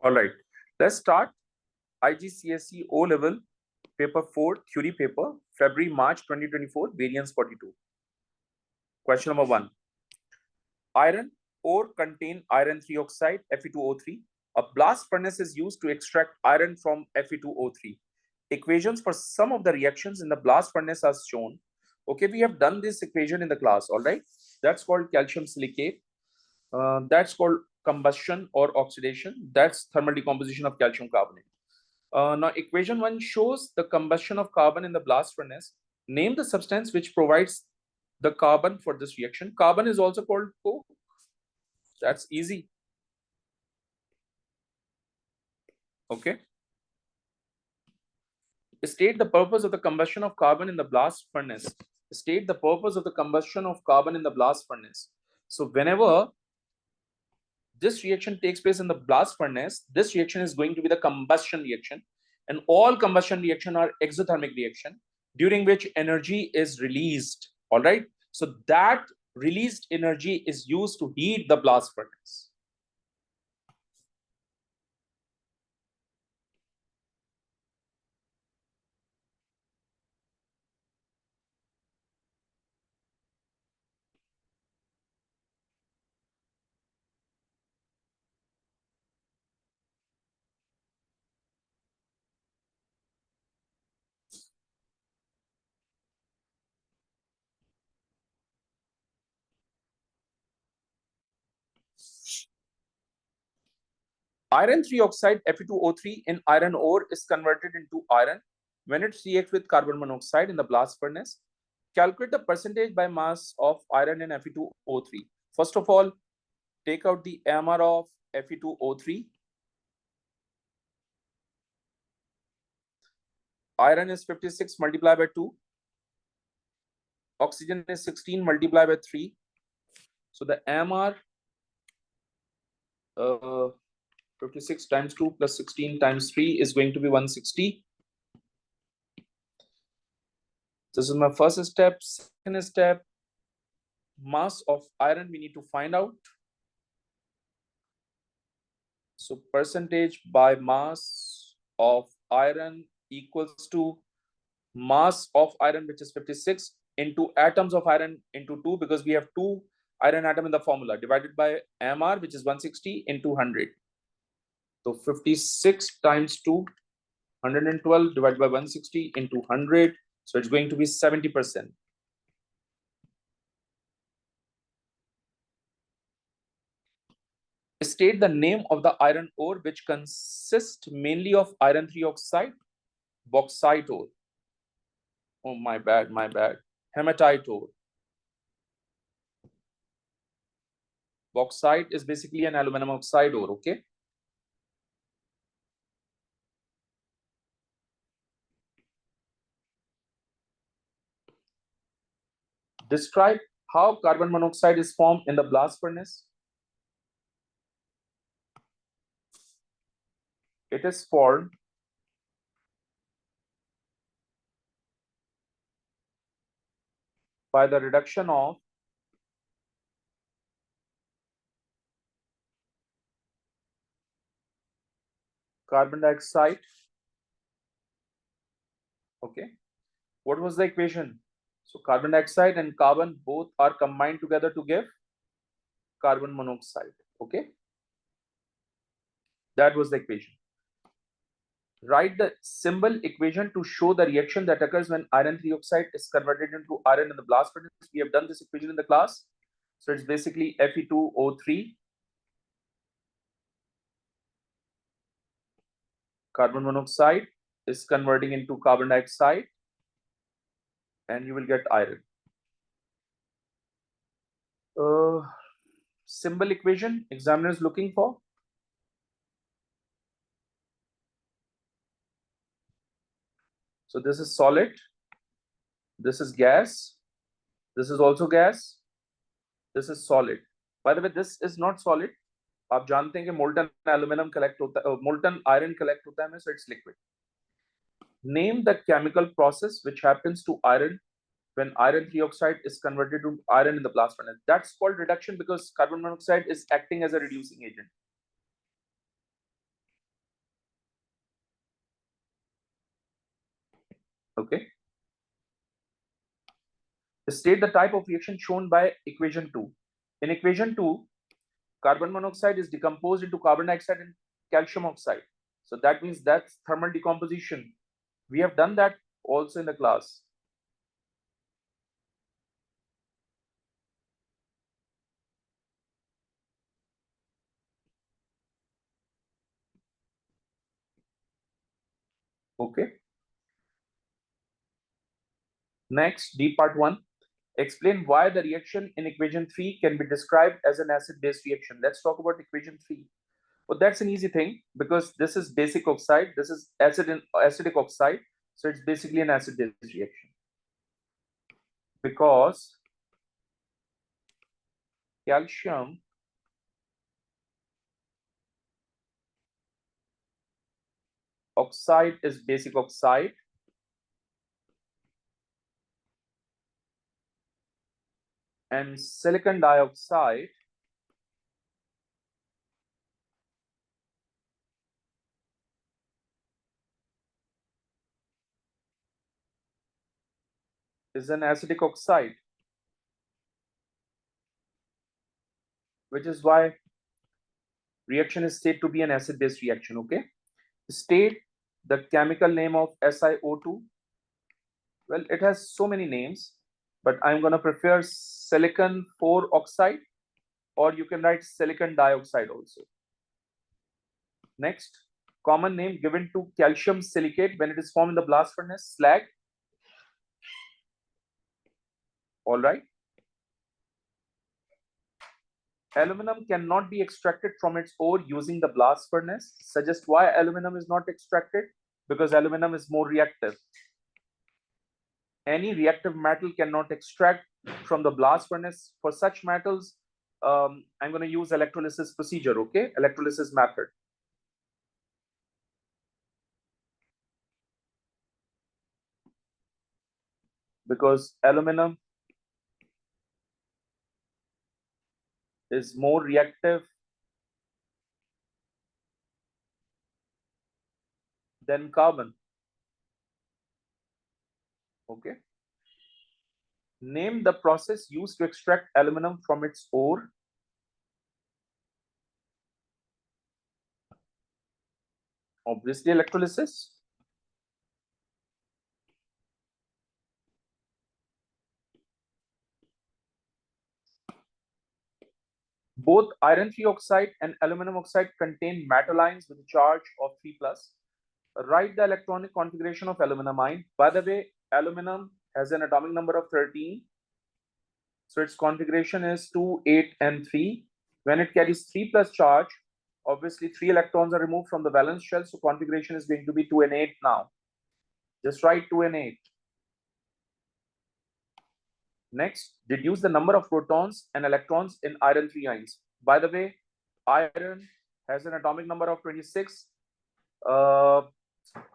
All right, let's start. IGCSE O level paper 4 theory paper, February March 2024, variance 42. Question number 1. Iron ore contain iron 3 oxide Fe2O3. A blast furnace is used to extract iron from Fe2O3. Equations for some of the reactions in the blast furnace are shown. Okay, we have done this equation in the class. All right, that's called calcium silicate. That's called combustion or oxidation. That's thermal decomposition of calcium carbonate. Now, equation 1 shows the combustion of carbon in the blast furnace. Name the substance which provides the carbon for this reaction. Carbon is also called coke. That's easy. Okay. State the purpose of the combustion of carbon in the blast furnace. State the purpose of the combustion of carbon in the blast furnace. So whenever this reaction takes place in the blast furnace, this reaction is going to be the combustion reaction, and all combustion reaction are exothermic reaction during which energy is released. All right, so that released energy is used to heat the blast furnace. Iron 3 oxide Fe2O3 in iron ore is converted into iron when it reacts with carbon monoxide in the blast furnace. Calculate the percentage by mass of iron in Fe2O3. First of all, take out the MR of Fe2O3. Iron is 56 multiplied by 2. Oxygen is 16 multiplied by 3. So the MR 56 times 2 plus 16 times 3 is going to be 160. This is my first step. Second step, mass of iron we need to find out. So percentage by mass of iron equals to mass of iron, which is 56, into atoms of iron into 2, because we have 2 iron atom in the formula, divided by MR, which is 160 into 100. So 56 times 2, 112 divided by 160 into 100. So it's going to be 70%. State the name of the iron ore which consists mainly of iron 3 oxide, bauxite ore. Oh, my bad. Hematite ore. Bauxite is basically an aluminum oxide ore, okay? Describe how carbon monoxide is formed in the blast furnace. It is formed by the reduction of carbon dioxide. Okay. What was the equation? So carbon dioxide and carbon both are combined together to give carbon monoxide. Okay. That was the equation. Write the symbol equation to show the reaction that occurs when iron 3 oxide is converted into iron in the blast furnace. We have done this equation in the class. So it's basically Fe2O3, carbon monoxide is converting into carbon dioxide, and you will get iron. Symbol equation examiner is looking for. So this is solid, this is gas, this is also gas, this is solid. By the way, this is not solid. आप जानते हैं कि molten aluminum collect होता है, molten iron collect होता है, so it's liquid. Name the chemical process which happens to iron when iron 3 oxide is converted to iron in the blast furnace. That's called reduction because carbon monoxide is acting as a reducing agent. Okay. State the type of reaction shown by equation 2. In equation 2, carbon monoxide is decomposed into carbon dioxide and calcium oxide. So that means that's thermal decomposition. We have done that also in the class. Okay. Next, D part 1. Explain why the reaction in equation 3 can be described as an acid-base reaction. Let's talk about equation 3. Well, that's an easy thing because this is basic oxide, this is acidic oxide, so it's basically an acid-base reaction. Because calcium oxide is basic oxide, and silicon dioxide is an acidic oxide, which is why reaction is said to be an acid-base reaction. Okay. State the chemical name of SiO2. Well, it has so many names, but I'm going to prefer silicon 4 oxide, or you can write silicon dioxide also. Next, common name given to calcium silicate when it is formed in the blast furnace, slag. All right. Aluminum cannot be extracted from its ore using the blast furnace. Suggest why aluminum is not extracted? Because aluminum is more reactive. Any reactive metal cannot extract from the blast furnace. For such metals, I'm going to use electrolysis procedure, okay? Electrolysis method. Because aluminum is more reactive than carbon. Okay. Name the process used to extract aluminum from its ore. Obviously, electrolysis. Both iron 3 oxide and aluminum oxide contain metal ions with a charge of 3 plus. Write the electronic configuration of aluminum ion. By the way, aluminum has an atomic number of 13. So its configuration is 2, 8, and 3. When it carries 3 plus charge, obviously 3 electrons are removed from the valence shell. So configuration is going to be 2 and 8 now. Just write 2 and 8. Next, deduce the number of protons and electrons in iron 3 ions. By the way, iron has an atomic number of 26,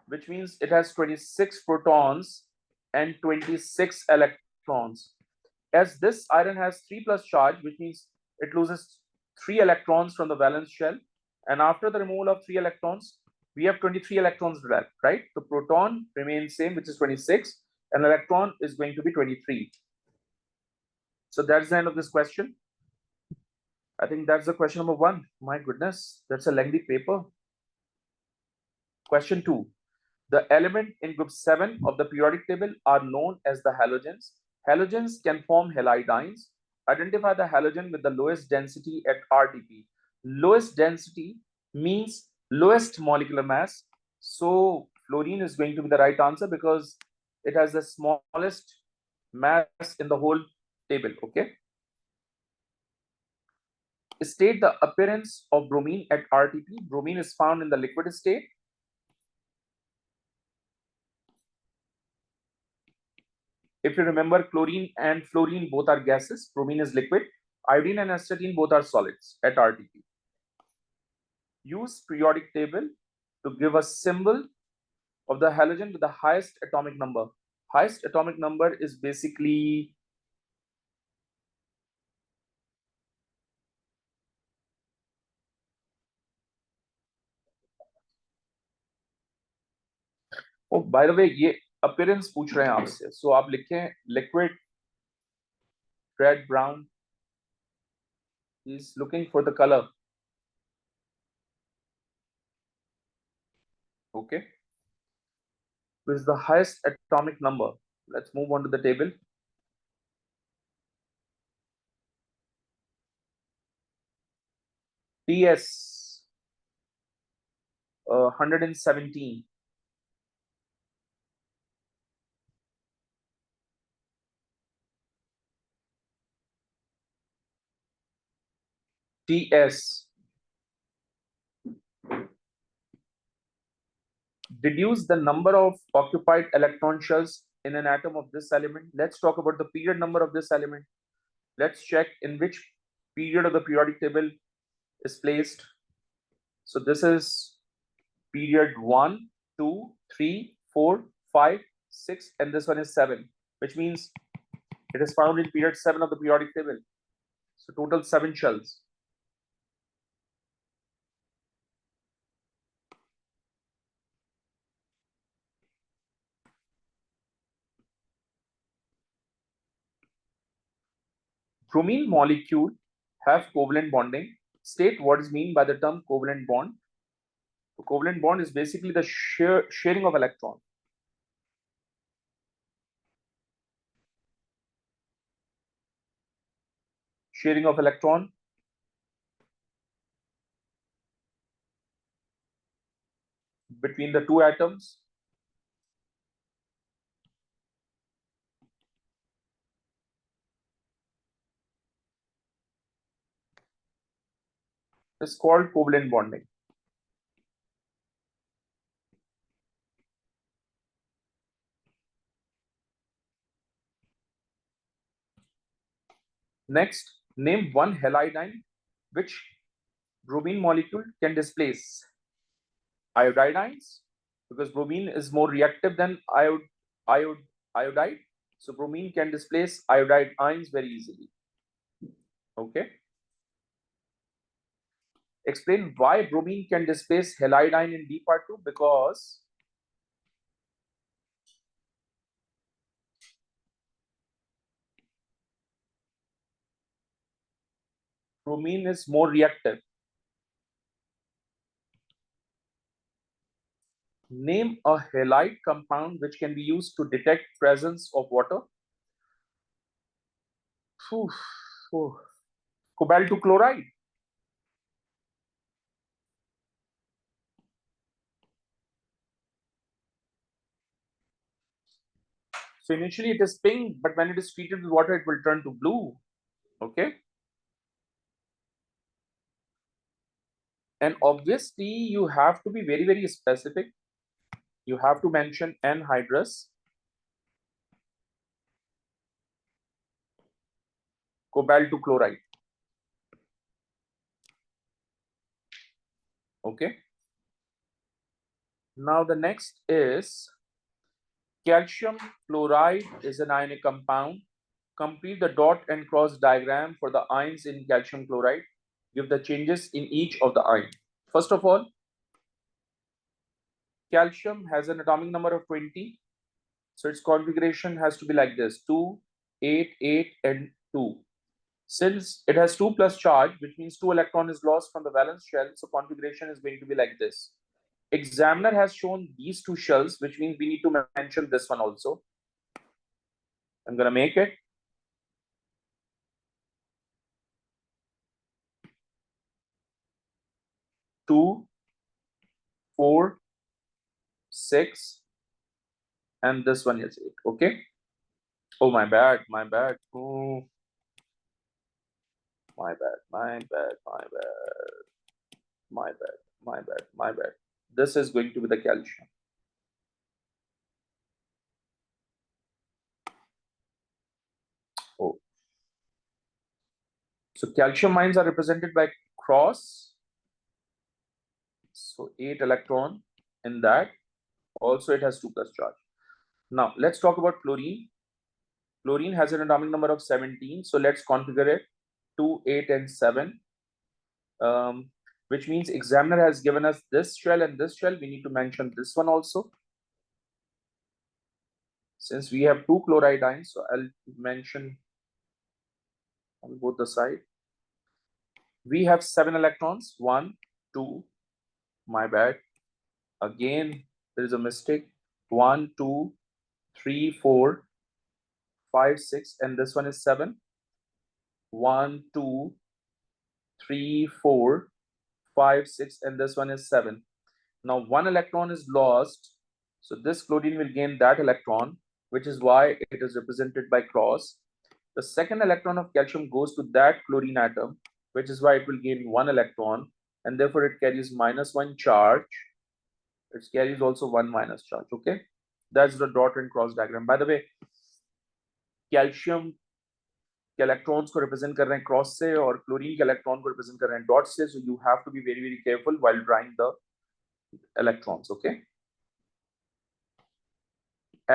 which means it has 26 protons and 26 electrons. As this iron has 3 plus charge, which means it loses 3 electrons from the valence shell. And after the removal of 3 electrons, we have 23 electrons left, right? The proton remains same, which is 26, and electron is going to be 23. So that's the end of this question. I think that's the question number 1. My goodness, that's a lengthy paper. Question 2. The element in group 7 of the periodic table are known as the halogens. Halogens can form halides. Identify the halogen with the lowest density at RTP. Lowest density means lowest molecular mass. So fluorine is going to be the right answer because it has the smallest mass in the whole table. Okay. State the appearance of bromine at RTP. Bromine is found in the liquid state. If you remember, chlorine and fluorine both are gases. Bromine is liquid. Iodine and astatine both are solids at RTP. Use periodic table to give a symbol of the halogen with the highest atomic number. Highest atomic number is basically oh, by the way, appearance पूछ रहे हैं आपसे, सो आप लिखें liquid, red, brown. He is looking for the colour. Okay. Which is the highest atomic number? Let's move on to the table. TS 117. TS. Deduce the number of occupied electron shells in an atom of this element. Let's talk about the period number of this element. Let's check in which period of the periodic table is placed. So this is period 1, 2, 3, 4, 5, 6, and this one is 7, which means it is found in period 7 of the periodic table. So total 7 shells. Bromine molecule have covalent bonding. State what is meant by the term covalent bond. The covalent bond is basically the sharing of electron. Sharing of electron between the two atoms. Is called covalent bonding. Next, name one halide which bromine molecule can displace. Iodines, because bromine is more reactive than iodide. So bromine can displace iodide ions very easily. Okay. Explain why bromine can displace halide in D part 2. Because bromine is more reactive. Name a halide compound which can be used to detect presence of water. Cobalt chloride. So initially it is pink, but when it is treated with water, it will turn to blue. Okay. And obviously, you have to be very, very specific. You have to mention anhydrous, cobalt chloride. Okay. Now the next is calcium fluoride is an ionic compound. Complete the dot and cross diagram for the ions in calcium chloride. Give the changes in each of the ion. First of all, calcium has an atomic number of 20. So its configuration has to be like this: 2, 8, 8, and 2. Since it has 2 plus charge, which means 2 electron is lost from the valence shell, so configuration is going to be like this. Examiner has shown these 2 shells, which means we need to mention this one also. I'm going to make it. Two, 4, 6, and this one is 8. Okay. Oh, my bad. Oh, my bad. This is going to be the calcium. Oh. So calcium ions are represented by cross. So 8 electron in that. Also, it has 2 plus charge. Now, let's talk about chlorine. Chlorine has an atomic number of 17. So let's configure it 2, 8, and 7. Which means examiner has given us this shell and this shell. We need to mention this one also. Since we have two chloride ions, so I'll mention on both the side. We have 7 electrons. 1, 2, my bad. Again, there is a mistake. 1, 2, 3, 4, 5, 6, and this one is 7. 1, 2, 3, 4, 5, 6, and this one is 7. Now, one electron is lost. So this chlorine will gain that electron, which is why it is represented by cross. The second electron of calcium goes to that chlorine atom, which is why it will gain one electron, and therefore it carries -1 charge. It carries also 1 minus charge. Okay, that's the dot and cross diagram. By the way, calcium के electrons को represent कर रहे हैं cross से और chlorine के electron को represent कर रहे हैं डॉट से. So you have to be very very careful while drawing the electrons. Okay,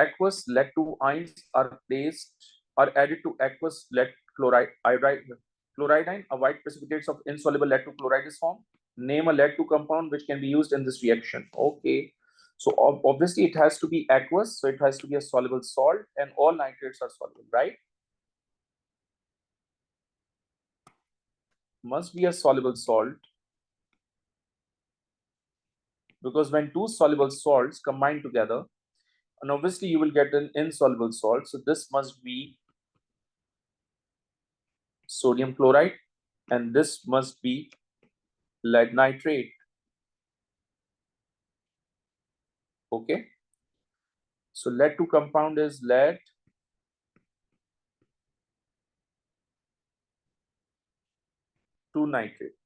aqueous lead 2 ions are added to aqueous lead chloridine. A white precipitate of insoluble lead 2 chloride is formed. Name a lead 2 compound which can be used in this reaction. Okay, so obviously it has to be aqueous, so it has to be a soluble salt, and all nitrates are soluble, right? Must be a soluble salt, because when two soluble salts combine together, and obviously you will get an insoluble salt, so this must be sodium chloride, and this must be lead nitrate. Okay, so lead 2 compound is lead to nitrate.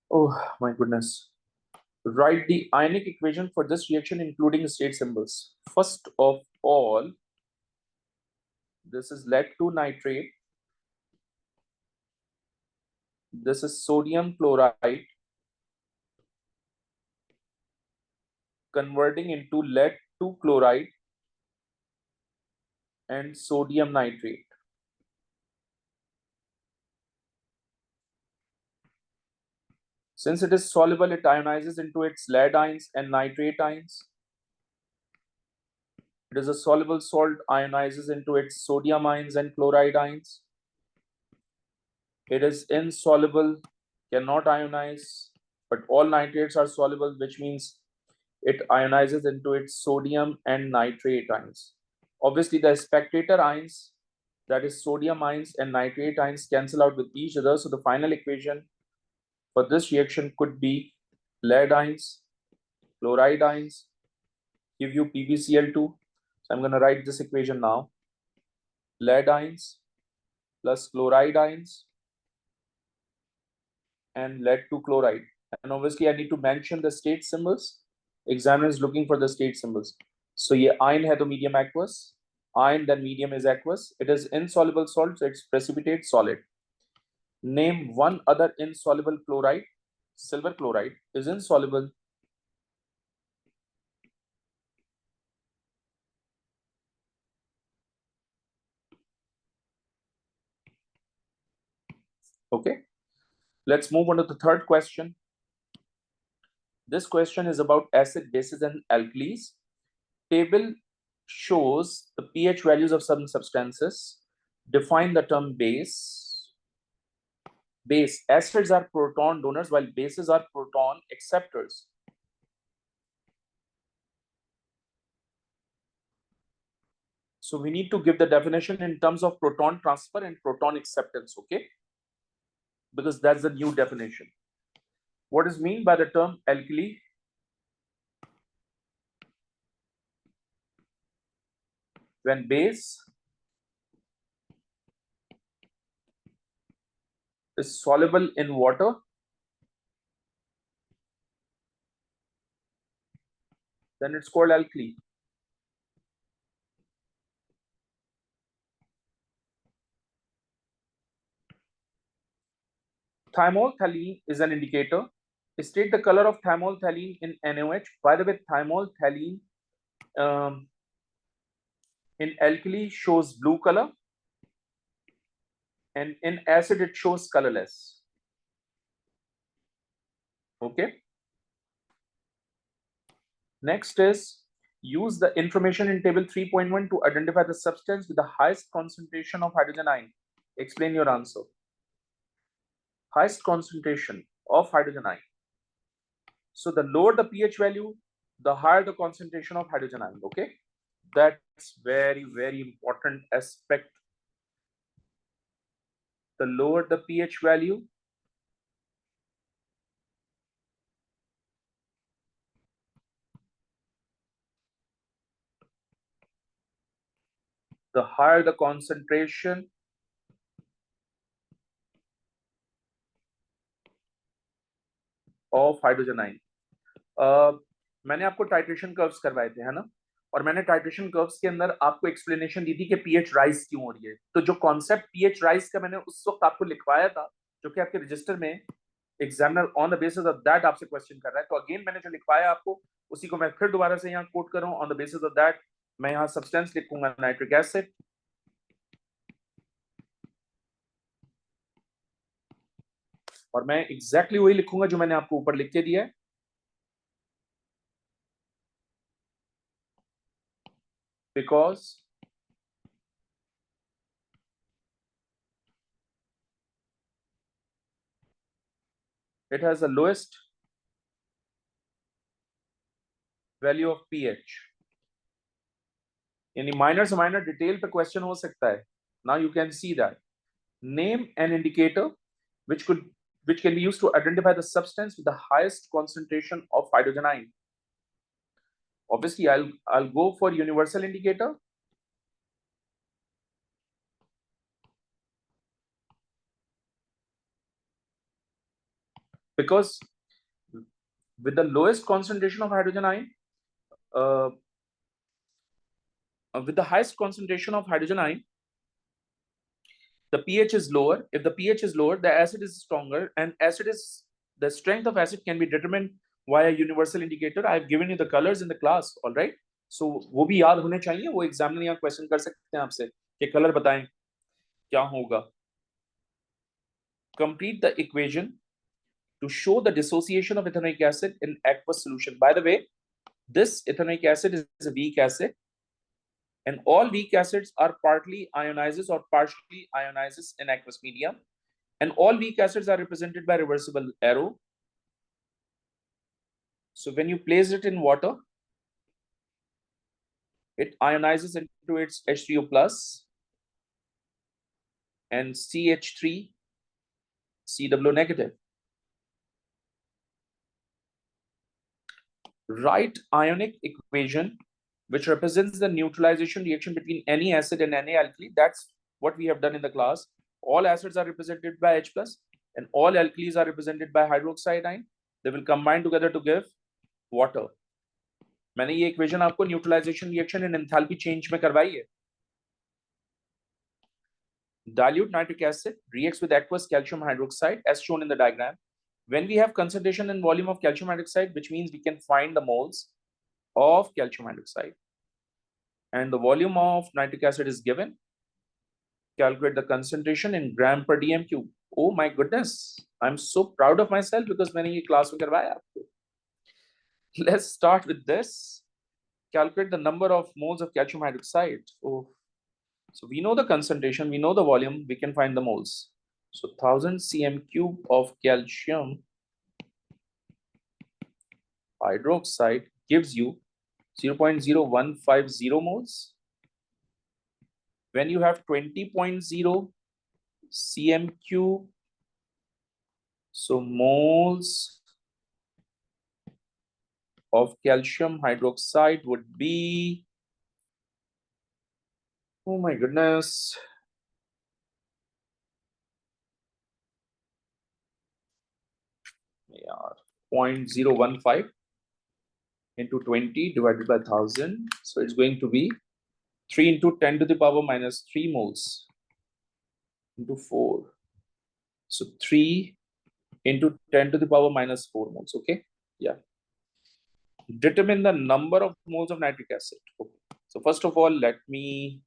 Oh my goodness. Write the ionic equation for this reaction including state symbols. First of all, this is lead 2 nitrate. This is sodium chloride converting into lead 2 chloride and sodium nitrate. Since it is soluble, it ionizes into its lead ions and nitrate ions. It is a soluble salt, ionizes into its sodium ions and chloride ions. It is insoluble, cannot ionize, but all nitrates are soluble, which means it ionizes into its sodium and nitrate ions. Obviously, the spectator ions, that is sodium ions and nitrate ions, cancel out with each other. So the final equation for this reaction could be lead ions, chloride ions, give you PbCl2. So I'm going to write this equation now. Lead ions plus chloride ions and lead 2 chloride. And obviously I need to mention the state symbols. Examiner is looking for the state symbols. So ये ion है तो medium aqueous. Ion then medium is aqueous. It is insoluble salt, so it's precipitate solid. Name one other insoluble chloride. Silver chloride is insoluble. Okay, let's move on to the third question. This question is about acid, bases, and alkalis. Table shows the pH values of some substances. Define the term base. Base. Acids are proton donors while bases are proton acceptors. So we need to give the definition in terms of proton transfer and proton acceptance, okay? Because that's the new definition. What is meant by the term alkali? When base is soluble in water, then it's called alkali. Thymolphthalene is an indicator. State the color of thymolphthalene in NaOH. By the way, thymolphthalene in alkali shows blue color, and in acid it shows colorless. Okay. Next is use the information in table 3.1 to identify the substance with the highest concentration of hydrogen ion. Explain your answer. Highest concentration of hydrogen ion. So the lower the pH value, the higher the concentration of hydrogen ion. Okay, that's very, very important aspect. The lower the pH value, the higher the concentration of hydrogen ion. मैंने आपको titration curves करवाए थे, है ना? और मैंने titration curves के अंदर आपको एक्सप्लेनेशन दी थी कि पीएच राइज क्यों हो रही है। तो जो कॉन्सेप्ट पीएच राइज का मैंने उस वक्त आपको लिखवाया था, जो कि आपके रजिस्टर में examiner on the basis of that आपसे क्वेश्चन कर रहा है। तो अगेन मैंने जो लिखवाया आपको, उसी को मैं फिर दोबारा से यहाँ कोट कर रहा हूँ। On the basis of that मैं यहाँ सब्सटेंस लिखूंगा नाइट्रिक एसिड, और मैं एग्जैक्टली वही लिखूंगा जो मैंने आपको ऊपर लिख के दिया है। Because it has the lowest value of pH. यानी माइनर से माइनर डिटेल पे क्वेश्चन हो सकता है। Now you can see that. Name an indicator which can be used to identify the substance with the highest concentration of hydrogen ion. Obviously, I'll go for universal indicator. Because with the lowest concentration of hydrogen ion, with the highest concentration of hydrogen ion, the pH is lower. If the pH is lower, the acid is stronger, and the strength of acid can be determined via universal indicator. I've given you the colors in the class, all right? So वो भी याद होने चाहिए, वो examiner यहाँ question कर सकते हैं आपसे कि कलर बताएं क्या होगा. Complete the equation to show the dissociation of ethanoic acid in aqueous solution. By the way, this ethanoic acid is a weak acid, and all weak acids are partly ionizes or partially ionizes in aqueous medium, and all weak acids are represented by reversible arrow. So when you place it in water, it ionizes into its H3O plus and CH3 CW negative. Write ionic equation which represents the neutralization reaction between any acid and any alkali. That's what we have done in the class. All acids are represented by H plus and all alkalis are represented by hydroxide ion. They will combine together to give water. मैंने ये equation आपको neutralization reaction in enthalpy change में करवाई है. Dilute nitric acid reacts with aqueous calcium hydroxide as shown in the diagram. When we have concentration and volume of calcium hydroxide, which means we can find the moles of calcium hydroxide, and the volume of nitric acid is given. Calculate the concentration in gram per dm cube. Oh my goodness, I'm so proud of myself because मैंने ये class में करवाया आपको. Let's start with this. Calculate the number of moles of calcium hydroxide. Oh, so we know the concentration, we know the volume, we can find the moles. So 1000 cm cube of calcium hydroxide gives you 0.0150 moles. When you have 20.0 cm cube, so moles of calcium hydroxide would be, oh my goodness, yeah, 0.015 into 20 divided by 1000. So it's going to be 3 into 10 to the power minus 3 moles into 4. So 3 into 10 to the power minus 4 moles. Okay. Yeah. Determine the number of moles of nitric acid. Okay. So first of all, let me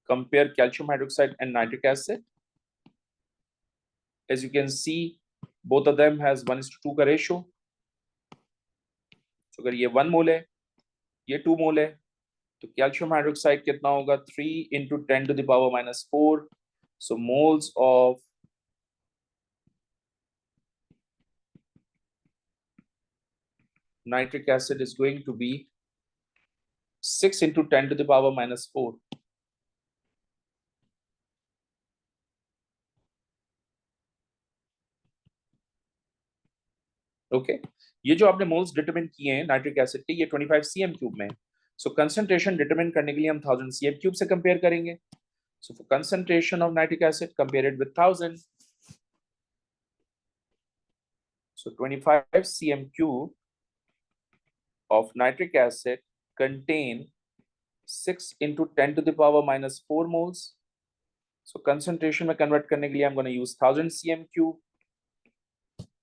compare calcium hydroxide and nitric acid. As you can see, both of them has 1:2 का ratio. So अगर ये 1 मोल है, ये 2 मोल है, तो calcium hydroxide कितना होगा? 3 into 10 to the power minus 4. So moles of nitric acid is going to be 6 into 10 to the power minus 4. Okay ये जो आपने मोल्स डिटरमिन किए हैं नाइट्रिक एसिड के, ये 25 cm क्यूब में है. सो कंसंट्रेशन डिटरमिन करने के लिए हम 1000 cm क्यूब से कंपेयर करेंगे. So for concentration of nitric acid compare it with 1000. So 25 cm cube of nitric acid contain 6 into 10 to the power minus 4 moles. So concentration में convert करने के लिए I'm going to use 1000 cm cube.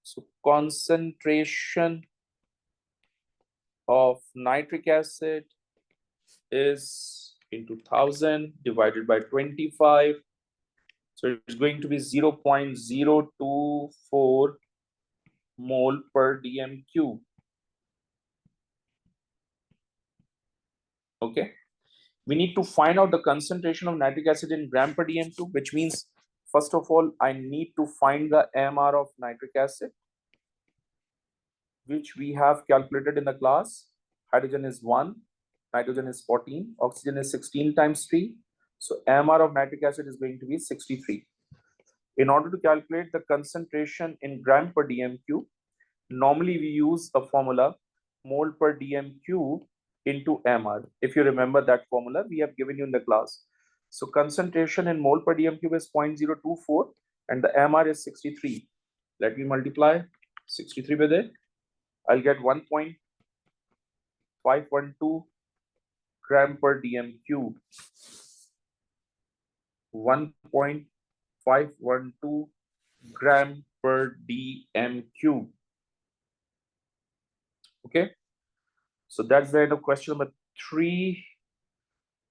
So concentration of nitric acid is into 1000 divided by 25. So it's going to be 0.024 mole per dm cube. Okay. We need to find out the concentration of nitric acid in gram per dm cube, which means first of all I need to find the MR of nitric acid, which we have calculated in the class. Hydrogen is 1, nitrogen is 14, oxygen is 16 times 3. So MR of nitric acid is going to be 63. In order to calculate the concentration in gram per dm cube, normally we use a formula mole per dm cube into MR. If you remember that formula, we have given you in the class. So concentration in mole per dm cube is 0.024 and the MR is 63. Let me multiply 63 with it. I'll get 1.512 gram per dm cube. 1.512 gram per dm cube. Okay. So that's the end of question number 3.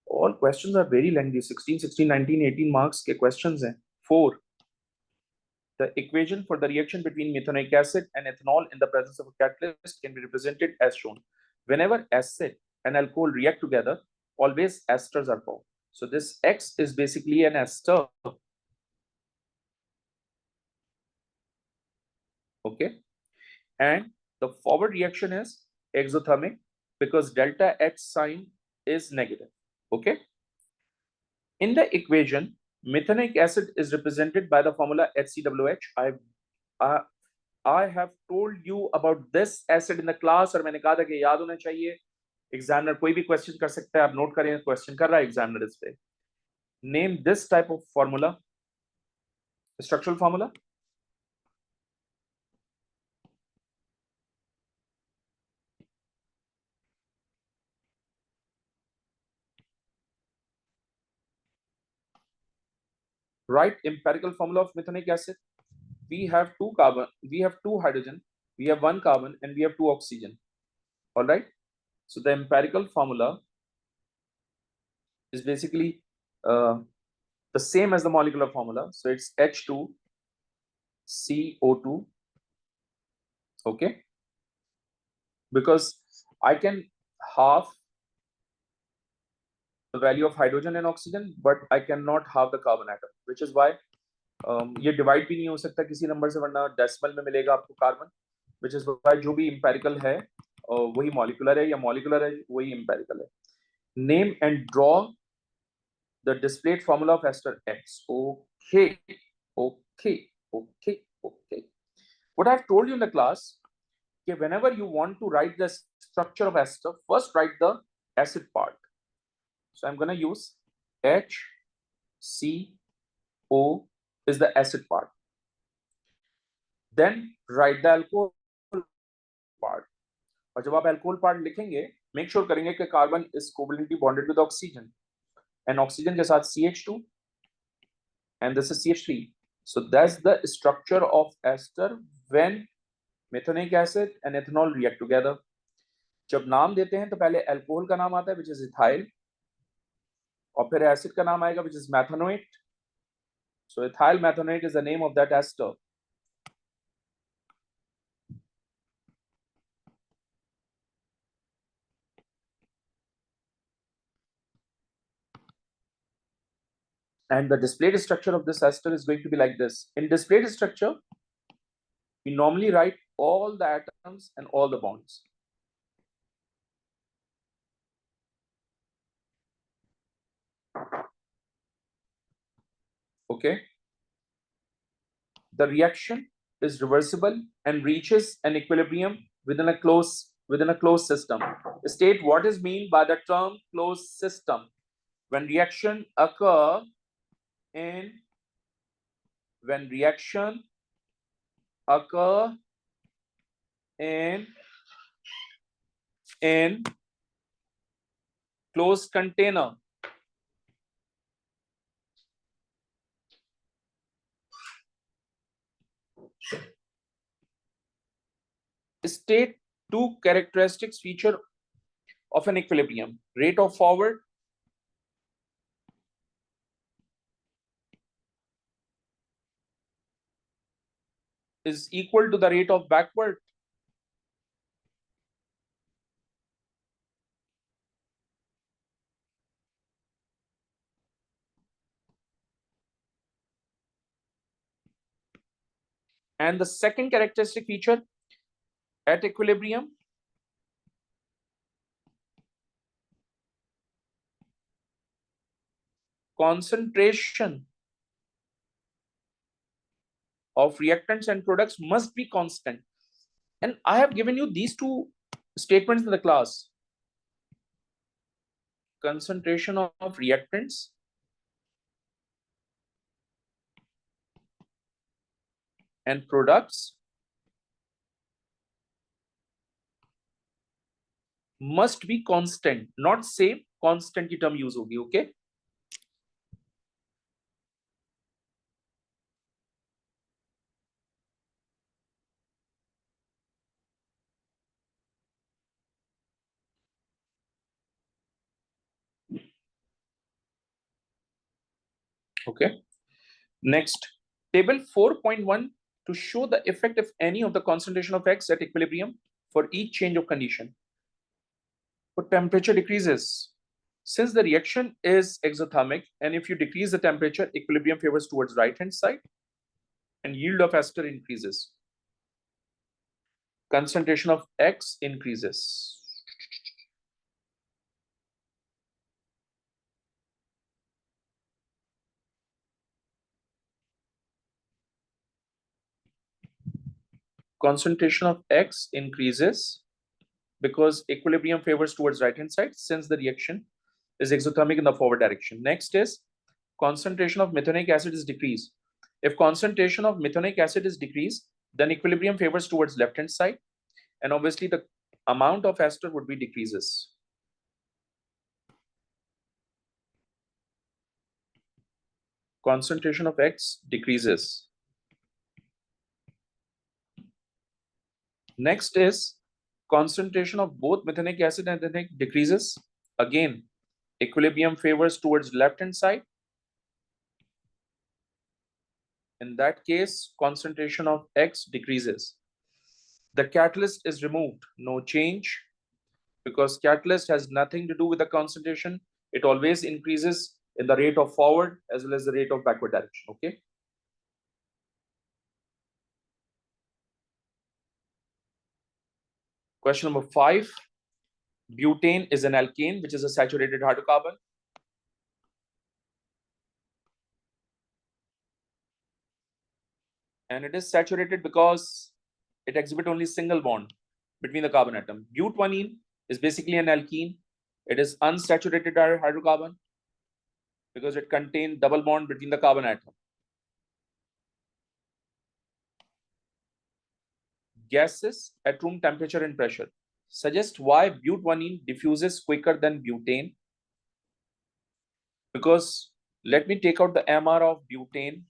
All questions are very lengthy. 16, 16, 19, 18 marks के questions हैं. 4. The equation for the reaction between methanoic acid and ethanol in the presence of a catalyst can be represented as shown. Whenever acid and alcohol react together, always esters are formed. So this X is basically an ester. Okay. And the forward reaction is exothermic because delta X sign is negative. Okay. In the equation, methanoic acid is represented by the formula HCOH. I have told you about this acid in the class और मैंने कहा था कि याद होना चाहिए. Examiner कोई भी question कर सकता है, आप note करें. Question कर रहा है examiner इस पे. Name this type of formula. Structural formula. Write empirical formula of methanoic acid. We have 2 carbon, we have 2 hydrogen, we have 1 carbon, and we have 2 oxygen. All right. So the empirical formula is basically the same as the molecular formula. So it's H2CO2. Okay. Because I can halve the value of hydrogen and oxygen, but I cannot halve the carbon atom, which is why ये divide भी नहीं हो सकता किसी number से, वरना decimal में मिलेगा आपको कार्बन, which is why जो भी empirical है वही molecular है, या molecular है वही empirical है. Name and draw the displayed formula of ester X. Okay. What I've told you in the class, okay, whenever you want to write the structure of ester, first write the acid part. So I'm going to use HCO is the acid part. Then write the alcohol part. और जब आप alcohol part लिखेंगे, make sure करेंगे कि carbon is covalently bonded with oxygen, and oxygen के साथ CH2, and this is CH3. So that's the structure of ester when methanoic acid and ethanol react together. जब नाम देते हैं तो पहले alcohol का नाम आता है, which is ethyl. और फिर एसिड का नाम आएगा which is methanoate. So ethyl methanoate is the name of that ester. And the displayed structure of this ester is going to be like this. In displayed structure, we normally write all the atoms and all the bonds. Okay. The reaction is reversible and reaches an equilibrium within a closed system. State what is meant by the term closed system. When reaction occur in in closed container. State two characteristics feature of an equilibrium. Rate of forward is equal to the rate of backward. And the second characteristic feature at equilibrium, concentration of reactants and products must be constant. And I have given you these two statements in the class. Concentration of reactants and products must be constant, not same, constant की term use होगी. Okay. Okay. Next, table 4.1 to show the effect of any of the concentration of X at equilibrium for each change of condition. So temperature decreases. Since the reaction is exothermic, and if you decrease the temperature, equilibrium favors towards right-hand side, and yield of ester increases. Concentration of X increases. Concentration of X increases because equilibrium favors towards right-hand side since the reaction is exothermic in the forward direction. Next is concentration of methanoic acid is decreased. If concentration of methanoic acid is decreased, then equilibrium favors towards left-hand side, and obviously the amount of ester would be decreases. Concentration of X decreases. Next is concentration of both methanoic acid and methanoic decreases. Again, equilibrium favors towards left-hand side. In that case, concentration of X decreases. The catalyst is removed, no change, because catalyst has nothing to do with the concentration. It always increases in the rate of forward as well as the rate of backward direction. Okay. Question number 5. Butane is an alkane, which is a saturated hydrocarbon. And it is saturated because it exhibits only single bond between the carbon atom. Butanene is basically an alkene. It is unsaturated hydrocarbon because it contains double bond between the carbon atom. Gases at room temperature and pressure. Suggest why butanene diffuses quicker than butane. Because let me take out the MR of butane.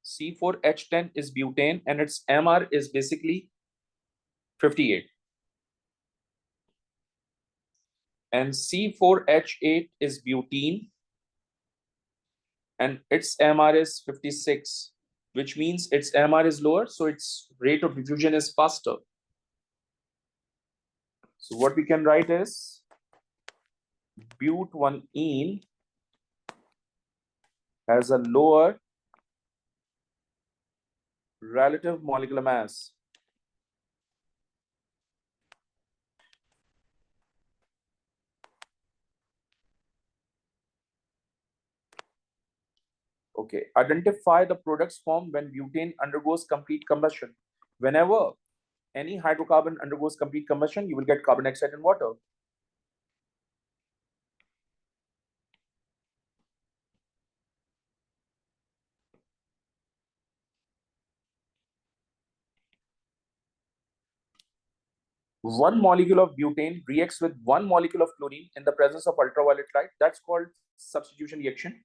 C4H10 is butane and its MR is basically 58. and C4H8 is butene, and its MR is 56, which means its MR is lower, so its rate of diffusion is faster. So what we can write is but1ene has a lower relative molecular mass. Okay, identify the products formed when butane undergoes complete combustion. Whenever any hydrocarbon undergoes complete combustion, you will get carbon dioxide and water. One molecule of butane reacts with one molecule of chlorine in the presence of ultraviolet light. That's called substitution reaction.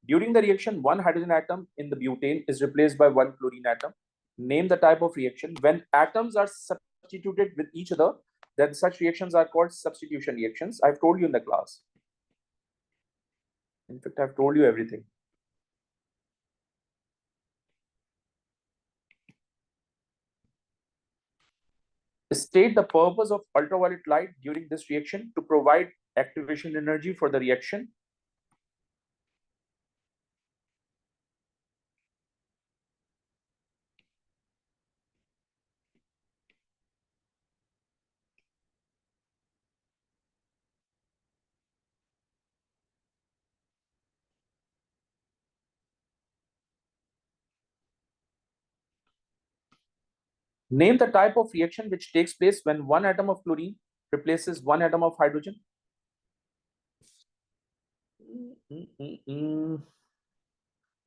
During the reaction, one hydrogen atom in the butane is replaced by one chlorine atom. Name the type of reaction. When atoms are substituted with each other, then such reactions are called substitution reactions. I've told you in the class. In fact, I've told you everything. State the purpose of ultraviolet light during this reaction: to provide activation energy for the reaction. Name the type of reaction which takes place when one atom of chlorine replaces one atom of hydrogen.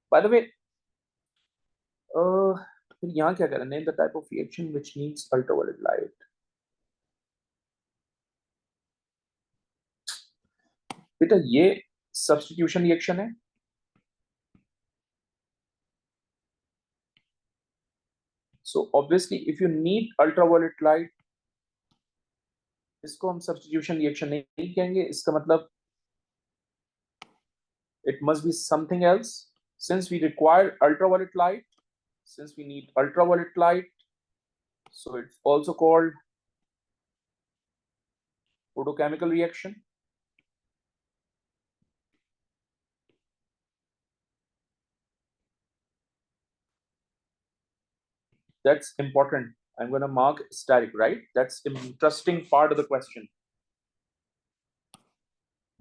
By the way, यहाँ क्या करें? Name the type of reaction which needs ultraviolet light. बेटा ये substitution reaction है. So obviously, if you need ultraviolet light, इसको हम substitution reaction नहीं कहेंगे. इसका मतलब it must be something else. Since we require ultraviolet light, since we need ultraviolet light, so it's also called photochemical reaction. That's important. I'm going to mark static, right? That's an interesting part of the question.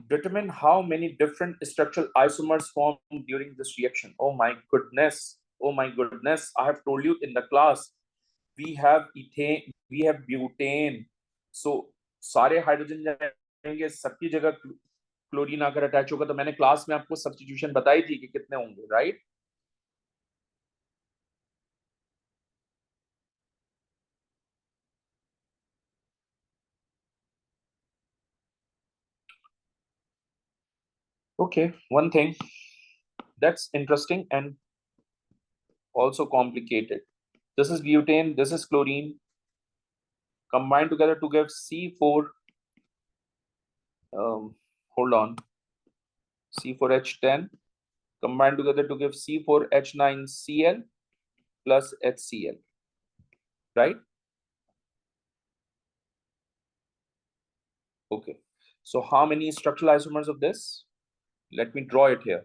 Determine how many different structural isomers form during this reaction. Oh my goodness. Oh my goodness. I have told you in the class, we have ethane, we have butane. So सारे hydrogen जाएंगे, सबकी जगह chlorine आकर attach होगा. तो मैंने class में आपको सब्स्टिट्यूशन बताई थी कि कितने होंगे, right? Okay, one thing that's interesting and also complicated. This is butane, this is chlorine, combined together to give C4, hold on, C4H10, combined together to give C4H9Cl plus HCl, right? Okay, so how many structural isomers of this? Let me draw it here.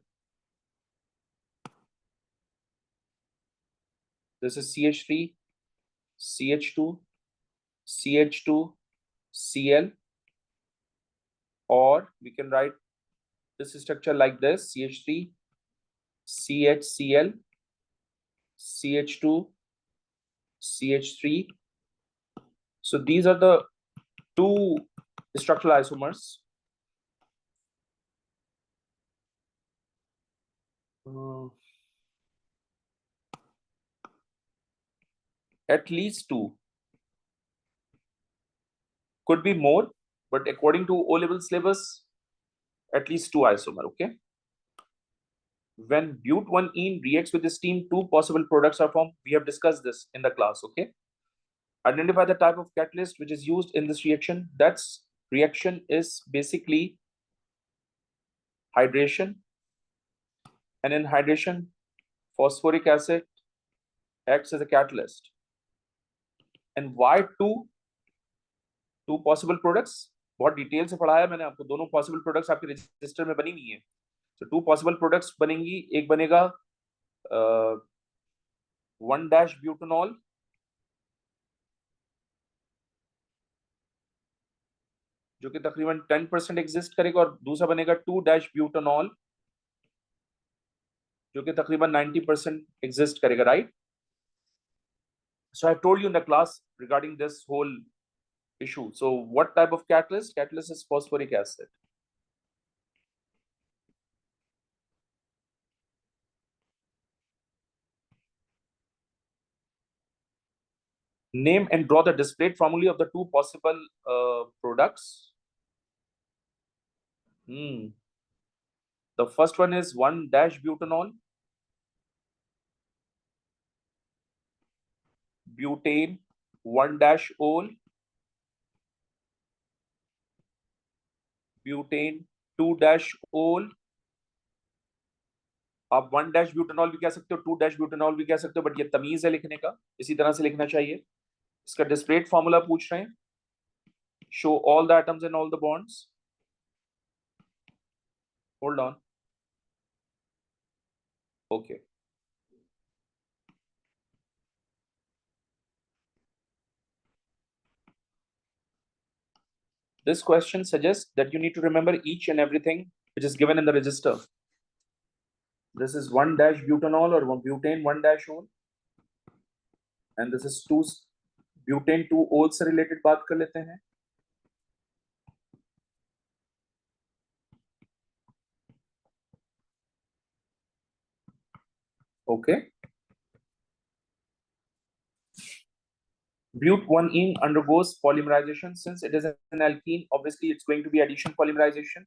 This is CH3, CH2, CH2, Cl, or we can write this structure like this: CH3, CHCl, CH2, CH3. So these are the two structural isomers. At least two. Could be more, but according to O-level syllabus, at least two isomer, okay? When but1ene reacts with the steam, two possible products are formed. We have discussed this in the class, okay? Identify the type of catalyst which is used in this reaction. That's reaction is basically hydration, and in hydration, phosphoric acid acts as a catalyst. And why two possible products? बहुत detail से पढ़ाया मैंने आपको, दोनों possible products आपके register में बनी हुई है. तो टू पॉसिबल प्रोडक्ट्स बनेंगी, एक बनेगा 1- ब्यूटेनॉल, जो कि तकरीबन 10% एग्जिस्ट करेगा, और दूसरा बनेगा 2- ब्यूटेनॉल, जो कि तकरीबन 90% एग्जिस्ट करेगा, right? So I told you in the class regarding this whole issue. So what type of catalyst? Catalyst is phosphoric acid. Name and draw the displayed formulae of the two possible products. The first one is 1- butanol, butane, 1- butane, 2- आप 1- butanol भी कह सकते हो, 2- butanol भी कह सकते हो, but ये तमीज है लिखने का, इसी तरह से लिखना चाहिए. इसका डिस्प्लेड फॉर्मूला पूछ रहे हैं. Show all the atoms and all the bonds. Hold on. Okay. This question suggests that you need to remember each and everything which is given in the register. This is 1- butanol or butane 1- and this is 2 butane 2-ol से related बात कर लेते हैं. Okay. But1-ene undergoes polymerization. Since it is an alkene, obviously it's going to be addition polymerization.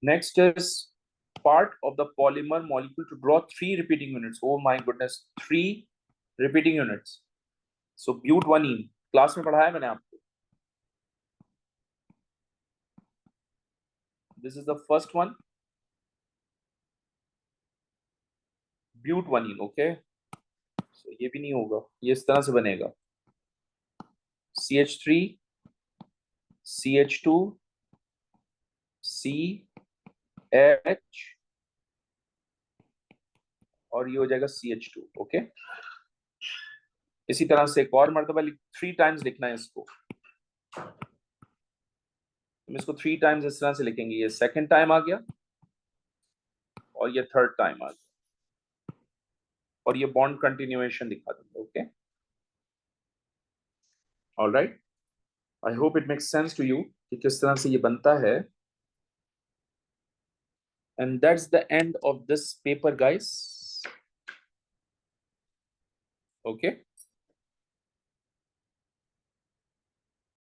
Next is part of the polymer molecule to draw 3 repeating units. Oh my goodness, 3 repeating units. So but1-ene class में पढ़ाया मैंने आपको. This is the first one, but1-ene. Okay, so ये भी नहीं होगा, ये इस तरह से बनेगा. CH3 CH2 CH और ये हो जाएगा CH2. ओके. इसी तरह से एक और मर्तबा 3 टाइम्स लिखना है इसको. हम इसको 3 टाइम्स इस तरह से लिखेंगे. ये सेकंड टाइम आ गया और ये थर्ड टाइम आ गया, और ये बॉन्ड कंटिन्यूएशन दिखा देंगे. Okay. Alright, I hope it makes sense to you कि किस तरह से ये बनता है. And that's the end of this paper guys. Okay.